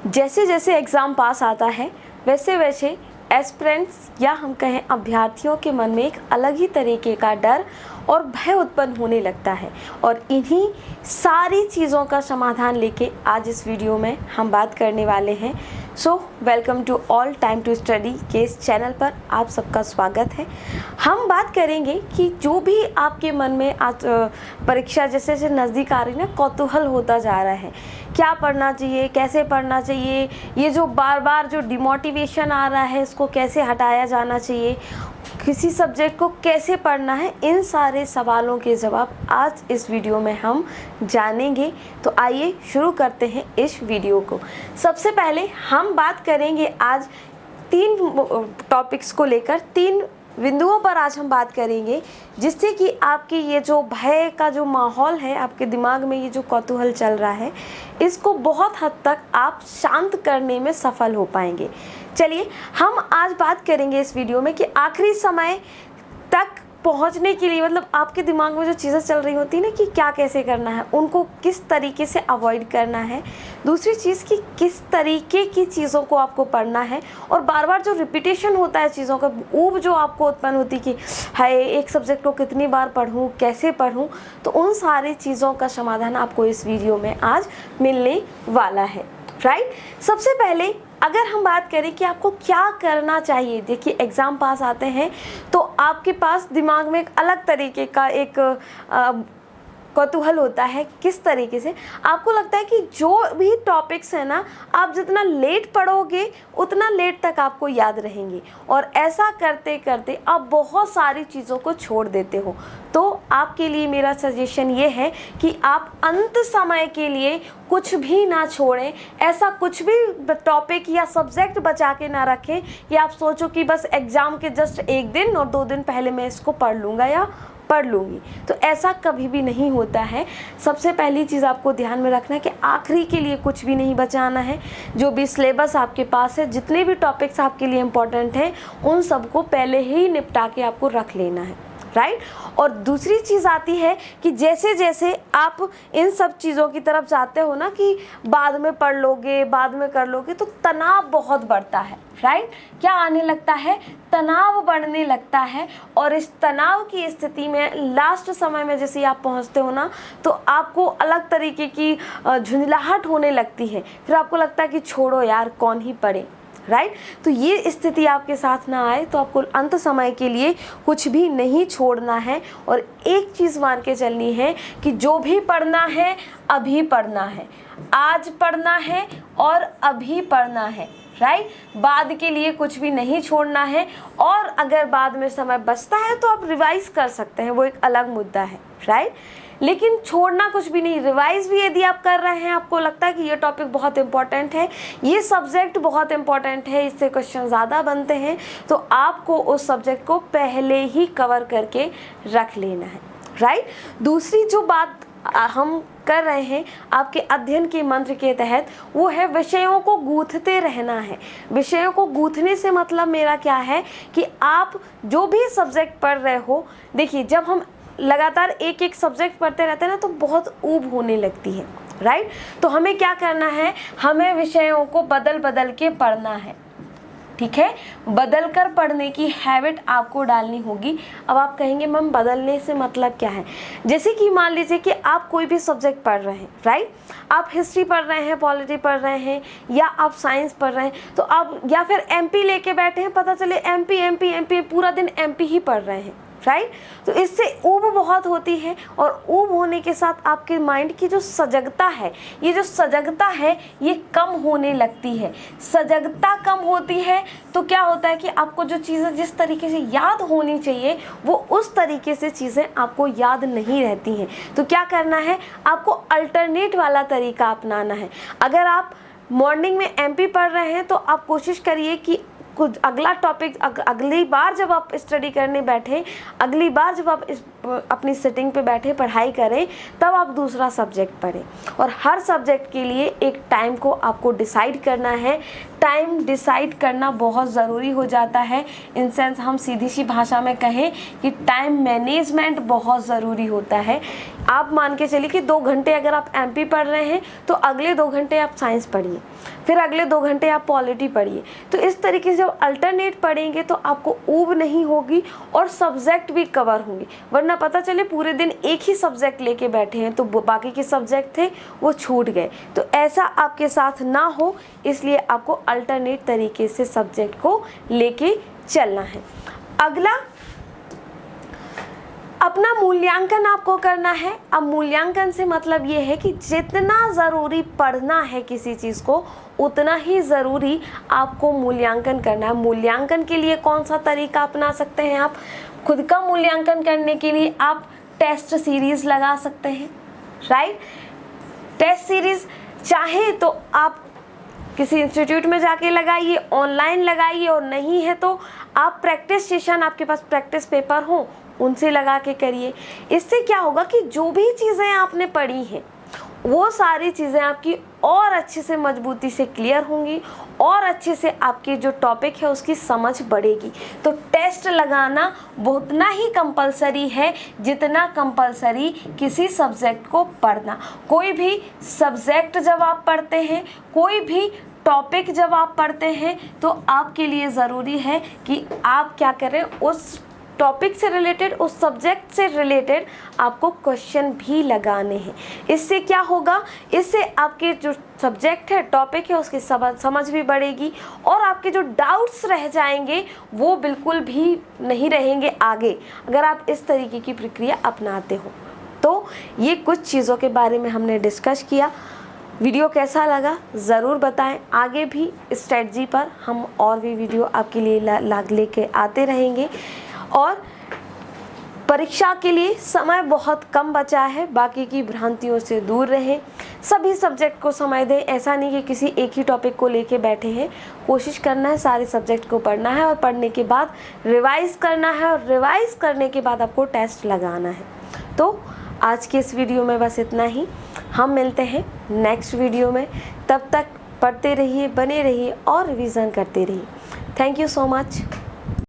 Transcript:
जैसे जैसे exam pass आता है वैसे वैसे एस्पिरेंट्स या हम कहें अभ्यर्थियों के मन में एक अलग ही तरीके का डर और भय उत्पन्न होने लगता है। और इन्हीं सारी चीज़ों का समाधान लेके आज इस वीडियो में हम बात करने वाले हैं। So welcome to all time to study के इस चैनल पर आप सबका स्वागत है। हम बात करेंगे कि जो भी आपके मन में आज परीक्षा जैसे जैसे नज़दीक आ रही है ना, कौतूहल होता जा रहा है, क्या पढ़ना चाहिए, कैसे पढ़ना चाहिए, ये जो बार बार जो डिमोटिवेशन आ रहा है इसको कैसे हटाया जाना चाहिए, किसी सब्जेक्ट को कैसे पढ़ना है, इन सारे सवालों के जवाब आज इस वीडियो में हम जानेंगे। तो आइए शुरू करते हैं इस वीडियो को। सबसे पहले हम बात करेंगे आज 3 टॉपिक्स को लेकर, 3 बिंदुओं पर आज हम बात करेंगे, जिससे कि आपकी ये जो भय का जो माहौल है, आपके दिमाग में ये जो कौतूहल चल रहा है, इसको बहुत हद तक आप शांत करने में सफल हो पाएंगे। चलिए हम आज बात करेंगे इस वीडियो में कि आखिरी समय तक पहुंचने के लिए, मतलब आपके दिमाग में जो चीज़ें चल रही होती है ना कि क्या कैसे करना है, उनको किस तरीके से अवॉइड करना है। दूसरी चीज़ कि किस तरीके की चीज़ों को आपको पढ़ना है, और बार बार जो रिपीटेशन होता है चीज़ों का, ऊब जो आपको उत्पन्न होती कि हाय एक सब्जेक्ट को कितनी बार पढ़ूँ, कैसे पढ़ूँ, तो उन सारी चीज़ों का समाधान आपको इस वीडियो में आज मिलने वाला है। राइट, सबसे पहले अगर हम बात करें कि आपको क्या करना चाहिए, देखिए एग्ज़ाम पास आते हैं तो आपके पास दिमाग में एक अलग तरीके का एक कौतूहल होता है। किस तरीके से आपको लगता है कि जो भी टॉपिक्स है ना, आप जितना लेट पढ़ोगे उतना लेट तक आपको याद रहेंगे, और ऐसा करते करते आप बहुत सारी चीज़ों को छोड़ देते हो। तो आपके लिए मेरा सजेशन ये है कि आप अंत समय के लिए कुछ भी ना छोड़ें, ऐसा कुछ भी टॉपिक या सब्जेक्ट बचा के ना रखें कि आप सोचो कि बस एग्ज़ाम के जस्ट 1 दिन और 2 दिन पहले मैं इसको पढ़ लूँगा या पढ़ लूँगी। तो ऐसा कभी भी नहीं होता है। सबसे पहली चीज़ आपको ध्यान में रखना है कि आखिरी के लिए कुछ भी नहीं बचाना है। जो भी सिलेबस आपके पास है, जितने भी टॉपिक्स आपके लिए इम्पोर्टेंट हैं, उन सबको पहले ही निपटा के आपको रख लेना है। राइट, और दूसरी चीज़ आती है कि जैसे जैसे आप इन सब चीज़ों की तरफ जाते हो ना कि बाद में पढ़ लोगे, बाद में कर लोगे, तो तनाव बहुत बढ़ता है। राइट, क्या आने लगता है, तनाव बढ़ने लगता है, और इस तनाव की स्थिति में लास्ट समय में जैसे आप पहुंचते हो ना, तो आपको अलग तरीके की झुंझलाहट होने लगती है। फिर आपको लगता है कि छोड़ो यार, कौन ही पढ़े। राइट, तो ये स्थिति आपके साथ ना आए तो आपको अंत समय के लिए कुछ भी नहीं छोड़ना है, और एक चीज़ मान के चलनी है कि जो भी पढ़ना है अभी पढ़ना है, आज पढ़ना है और अभी पढ़ना है। राइट, बाद के लिए कुछ भी नहीं छोड़ना है, और अगर बाद में समय बचता है तो आप रिवाइज कर सकते हैं, वो एक अलग मुद्दा है। राइट, लेकिन छोड़ना कुछ भी नहीं। रिवाइज भी यदि आप कर रहे हैं, आपको लगता है कि ये टॉपिक बहुत इंपॉर्टेंट है, ये सब्जेक्ट बहुत इंपॉर्टेंट है, इससे क्वेश्चन ज़्यादा बनते हैं, तो आपको उस सब्जेक्ट को पहले ही कवर करके रख लेना है। राइट, दूसरी जो बात हम कर रहे हैं आपके अध्ययन के मंत्र के तहत, वो है विषयों को गूंथते रहना है। विषयों को गूंथने से मतलब मेरा क्या है कि आप जो भी सब्जेक्ट पढ़ रहे हो, देखिए जब हम लगातार एक एक सब्जेक्ट पढ़ते रहते हैं ना, तो बहुत ऊब होने लगती है। राइट, तो हमें क्या करना है, हमें विषयों को बदल बदल के पढ़ना है। ठीक है, बदल कर पढ़ने की हैबिट आपको डालनी होगी। अब आप कहेंगे मैम बदलने से मतलब क्या है? जैसे कि मान लीजिए कि आप कोई भी सब्जेक्ट पढ़ रहे हैं, राइट, आप हिस्ट्री पढ़ रहे हैं, पॉलिटी पढ़ रहे हैं, या आप साइंस पढ़ रहे हैं, तो आप या फिर एमपी लेके बैठे हैं, पता चले एमपी एमपी एमपी पूरा दिन एमपी ही पढ़ रहे हैं। राइट, तो इससे ऊब बहुत होती है, और ऊब होने के साथ आपके माइंड की जो सजगता है, ये जो सजगता है ये कम होने लगती है। सजगता कम होती है तो क्या होता है कि आपको जो चीज़ें जिस तरीके से याद होनी चाहिए, वो उस तरीके से चीज़ें आपको याद नहीं रहती हैं। तो क्या करना है, आपको अल्टरनेट वाला तरीका अपनाना है। अगर आप मॉर्निंग में एमपी पढ़ रहे हैं तो आप कोशिश करिए कि कुछ अगला टॉपिक अगली बार जब आप स्टडी करने बैठे, अगली बार जब आप इस अपनी सिटिंग पे बैठे पढ़ाई करें, तब आप दूसरा सब्जेक्ट पढ़ें। और हर सब्जेक्ट के लिए एक टाइम को आपको डिसाइड करना है। टाइम डिसाइड करना बहुत ज़रूरी हो जाता है। इन सेंस हम सीधी सी भाषा में कहें कि टाइम मैनेजमेंट बहुत ज़रूरी होता है। आप मान के चलिए कि 2 घंटे अगर आप एमपी पढ़ रहे हैं तो अगले 2 घंटे आप साइंस पढ़िए, फिर अगले 2 घंटे आप पॉलिटी पढ़िए। तो इस तरीके से जब अल्टरनेट पढ़ेंगे तो आपको ऊब नहीं होगी और सब्जेक्ट भी कवर होंगे। वरना पता चले पूरे दिन एक ही सब्जेक्ट लेके बैठे हैं तो बाकी के सब्जेक्ट थे वो छूट गए। तो ऐसा आपके साथ ना हो, इसलिए आपको अल्टरनेट तरीके से सब्जेक्ट को लेके चलना है। अगला, अपना मूल्यांकन आपको करना है। अब मूल्यांकन से मतलब ये है कि जितना ज़रूरी पढ़ना है किसी चीज़ को, उतना ही ज़रूरी आपको मूल्यांकन करना है। मूल्यांकन के लिए कौन सा तरीका अपना सकते हैं आप? खुद का मूल्यांकन करने के लिए आप टेस्ट सीरीज़ लगा सकते हैं, राइट। टेस्ट सीरीज़ चाहे तो आप किसी इंस्टीट्यूट में जाके लगाइए, ऑनलाइन लगाइए, और नहीं है तो आप प्रैक्टिस सेशन, आपके पास प्रैक्टिस पेपर हो, उनसे लगा के करिए। इससे क्या होगा कि जो भी चीज़ें आपने पढ़ी हैं वो सारी चीज़ें आपकी और अच्छे से मजबूती से क्लियर होंगी और अच्छे से आपके जो टॉपिक है उसकी समझ बढ़ेगी। तो टेस्ट लगाना उतना ही कंपलसरी है जितना कंपलसरी किसी सब्जेक्ट को पढ़ना। कोई भी सब्जेक्ट जब आप पढ़ते हैं, कोई भी टॉपिक जब आप पढ़ते हैं, तो आपके लिए ज़रूरी है कि आप क्या करें, उस टॉपिक से रिलेटेड, उस सब्जेक्ट से रिलेटेड आपको क्वेश्चन भी लगाने हैं। इससे क्या होगा, इससे आपके जो सब्जेक्ट है, टॉपिक है, उसकी समझ भी बढ़ेगी और आपके जो डाउट्स रह जाएंगे वो बिल्कुल भी नहीं रहेंगे आगे, अगर आप इस तरीके की प्रक्रिया अपनाते हो। तो ये कुछ चीज़ों के बारे में हमने डिस्कस किया। वीडियो कैसा लगा ज़रूर बताएं। आगे भी स्ट्रेटजी पर हम और भी वीडियो आपके लिए लेके आते रहेंगे। और परीक्षा के लिए समय बहुत कम बचा है, बाकी की भ्रांतियों से दूर रहें, सभी सब्जेक्ट को समय दें। ऐसा नहीं कि किसी एक ही टॉपिक को लेके बैठे हैं, कोशिश करना है सारे सब्जेक्ट को पढ़ना है और पढ़ने के बाद रिवाइज़ करना है और रिवाइज़ करने के बाद आपको टेस्ट लगाना है। तो आज के इस वीडियो में बस इतना ही। हम मिलते हैं नेक्स्ट वीडियो में। तब तक पढ़ते रहिए, बने रहिए और रिवीजन करते रहिए। Thank you so much.